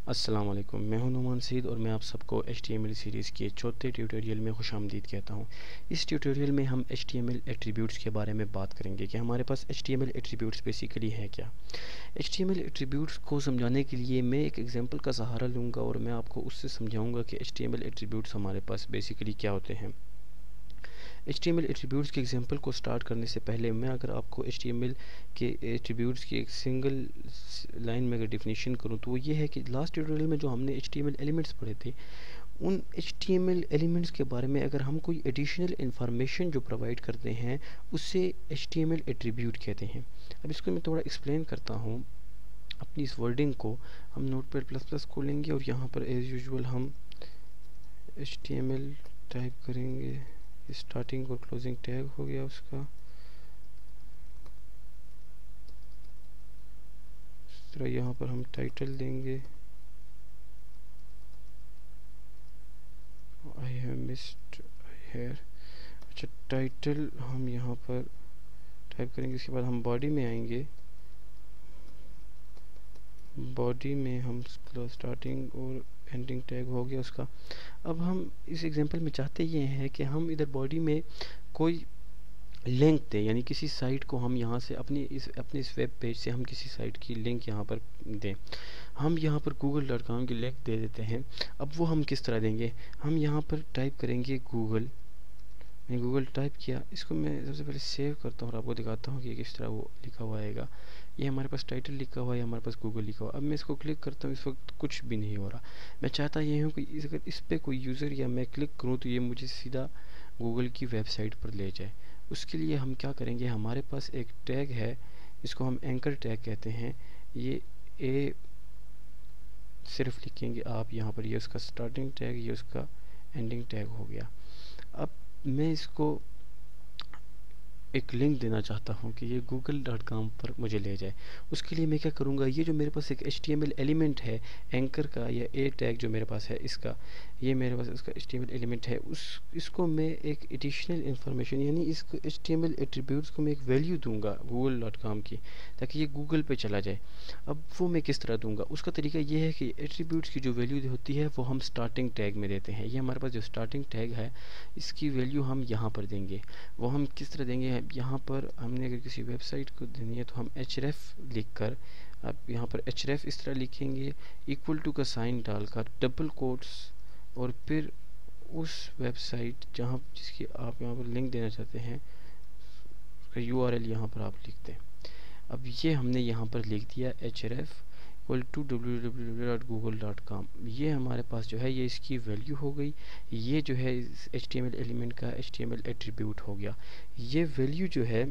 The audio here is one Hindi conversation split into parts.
अस्सलाम वालेकुम, मैं हूं नुमान सईद और मैं आप सबको HTML सीरीज़ के चौथे ट्यूटोरियल में खुशामदीद कहता हूं। इस ट्यूटोरियल में हम HTML एट्रीब्यूट्स के बारे में बात करेंगे कि हमारे पास HTML एट्रीब्यूट्स बेसिकली हैं क्या। HTML एट्रीब्यूट्स को समझाने के लिए मैं एक एग्जांपल का सहारा लूँगा और मैं आपको उससे समझाऊँगा कि HTML एट्रीब्यूट्स हमारे पास बेसिकली क्या होते हैं। HTML एट्रीब्यूट्स के एग्जांपल को स्टार्ट करने से पहले मैं अगर आपको HTML के एट्रीब्यूट्स की एक सिंगल लाइन में अगर डिफिनीशन करूं तो वो ये है कि लास्ट ट्यूटोरियल में जो हमने HTML एलिमेंट्स पढ़े थे, उन HTML एलिमेंट्स के बारे में अगर हम कोई एडिशनल इंफॉर्मेशन जो प्रोवाइड करते हैं उससे HTML एट्रीब्यूट कहते हैं। अब इसको मैं थोड़ा एक्सप्लेन करता हूँ। अपनी इस वर्डिंग को हम नोटपैड प्लस प्लस खोलेंगे और यहाँ पर एज़ यूजुअल हम HTML टाइप करेंगे। स्टार्टिंग और क्लोजिंग टैग हो गया उसका। इस तरह यहाँ पर हम टाइटल देंगे, आई हैव मिस्ड हेयर। अच्छा, टाइटल हम यहाँ पर टाइप करेंगे। इसके बाद हम बॉडी में आएंगे। बॉडी में हम स्टार्टिंग और एंडिंग टैग हो गया उसका। अब हम इस एग्जांपल में चाहते ये हैं कि हम इधर बॉडी में कोई लिंक दें, यानी किसी साइट को हम यहाँ से अपने इस वेब पेज से हम किसी साइट की लिंक यहाँ पर दें। हम यहाँ पर google.com की लिंक दे देते हैं। अब वो हम किस तरह देंगे, हम यहाँ पर टाइप करेंगे गूगल। मैंने गूगल टाइप किया, इसको मैं सबसे पहले सेव करता हूँ और आपको दिखाता हूँ कि किस तरह वो लिखा हुआ आएगा। ये हमारे पास टाइटल लिखा हुआ है, हमारे पास गूगल लिखा हुआ। अब मैं इसको क्लिक करता हूँ, इस वक्त कुछ भी नहीं हो रहा। मैं चाहता ये हूँ कि अगर इस पर कोई यूज़र या मैं क्लिक करूँ तो ये मुझे सीधा गूगल की वेबसाइट पर ले जाए। उसके लिए हम क्या करेंगे, हमारे पास एक टैग है, इसको हम एंकर टैग कहते हैं। ये ए सिर्फ लिखेंगे आप यहाँ पर, ये उसका स्टार्टिंग टैग, ये उसका एंडिंग टैग हो गया। अब मैं इसको एक लिंक देना चाहता हूँ कि ये google.com पर मुझे ले जाए। उसके लिए मैं क्या करूँगा, ये जो मेरे पास एक HTML एलिमेंट है एंकर का, या ए टैग जो मेरे पास है इसका, ये मेरे पास इसका HTML एलिमेंट है, इसको मैं एक एडिशनल इंफॉर्मेशन यानी इसको HTML एट्रीब्यूट्स को मैं एक वैल्यू दूंगा google.com की, ताकि ये गूगल पे चला जाए। अब वो मैं किस तरह दूंगा, उसका तरीका ये है कि एट्रीब्यूट्स की जो वैल्यू होती है वो हम स्टार्टिंग टैग में देते हैं। ये हमारे पास जो स्टार्टिंग टैग है इसकी वैल्यू हम यहाँ पर देंगे। वो हम किस तरह देंगे, यहाँ पर हमने अगर किसी वेबसाइट को देनी है तो हम href लिख कर, आप यहाँ पर href इस तरह लिखेंगे, इक्वल टू का साइन डालकर डबल कोट्स, और फिर उस वेबसाइट जहाँ जिसकी आप यहाँ पर लिंक देना चाहते हैं उसका URL यहाँ पर आप लिखते हैं। अब ये हमने यहाँ पर लिख दिया href इक्वल टू www.google.com। ये हमारे पास जो है ये इसकी वैल्यू हो गई। ये जो है इस HTML एलिमेंट का HTML एट्रीब्यूट हो गया। ये वैल्यू जो है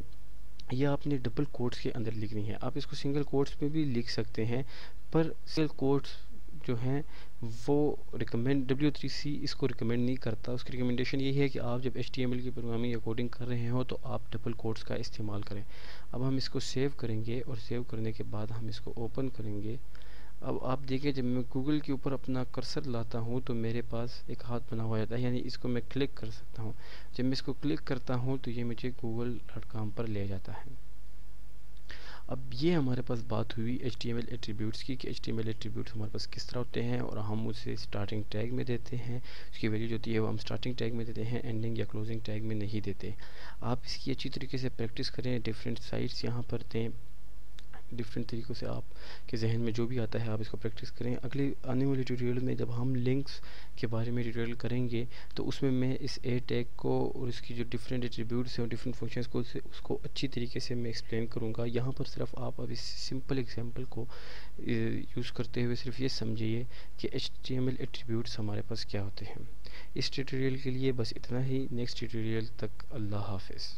ये आपने डबल कोट्स के अंदर लिखनी है। आप इसको सिंगल कोट्स में भी लिख सकते हैं, पर सिंगल कोट्स जो हैं वो रिकमेंड W3C इसको रिकमेंड नहीं करता। उसकी रिकमेंडेशन यही है कि आप जब HTML की प्रोग्रामिंग या कोडिंग कर रहे हो तो आप डबल कोट्स का इस्तेमाल करें। अब हम इसको सेव करेंगे और सेव करने के बाद हम इसको ओपन करेंगे। अब आप देखिए, जब मैं गूगल के ऊपर अपना कर्सर लाता हूँ तो मेरे पास एक हाथ बना हुआ जाता है, यानी इसको मैं क्लिक कर सकता हूँ। जब मैं इसको क्लिक करता हूँ तो ये मुझे google.com पर ले जाता है। अब ये हमारे पास बात हुई HTML एट्रीब्यूट्स की कि HTML एट्रीब्यूट्स हमारे पास किस तरह होते हैं, और हम उसे स्टार्टिंग टैग में देते हैं। उसकी वैल्यू जो होती है वो हम स्टार्टिंग टैग में देते हैं, एंडिंग या क्लोजिंग टैग में नहीं देते। आप इसकी अच्छी तरीके से प्रैक्टिस करें, डिफरेंट साइट्स यहाँ पर दें, डिफरेंट तरीक़ों से आपके जहन में जो भी आता है आप इसको प्रैक्टिस करें। अगले आने वाले ट्यूटोरियल में जब हम लिंक्स के बारे में ट्यूटोरियल करेंगे तो उसमें मैं इस ए टैग को और इसकी जो डिफरेंट एट्रीब्यूट्स हैं और डिफरेंट फंक्शंस को उसको अच्छी तरीके से मैं एक्सप्लेन करूँगा। यहाँ पर सिर्फ आप अब इस सिंपल एग्जांपल को यूज़ करते हुए सिर्फ ये समझिए कि HTML एट्रीब्यूट्स हमारे पास क्या होते हैं। इस ट्यूटोरियल के लिए बस इतना ही। नेक्स्ट ट्यूटोरियल तक अल्लाह हाफिज़।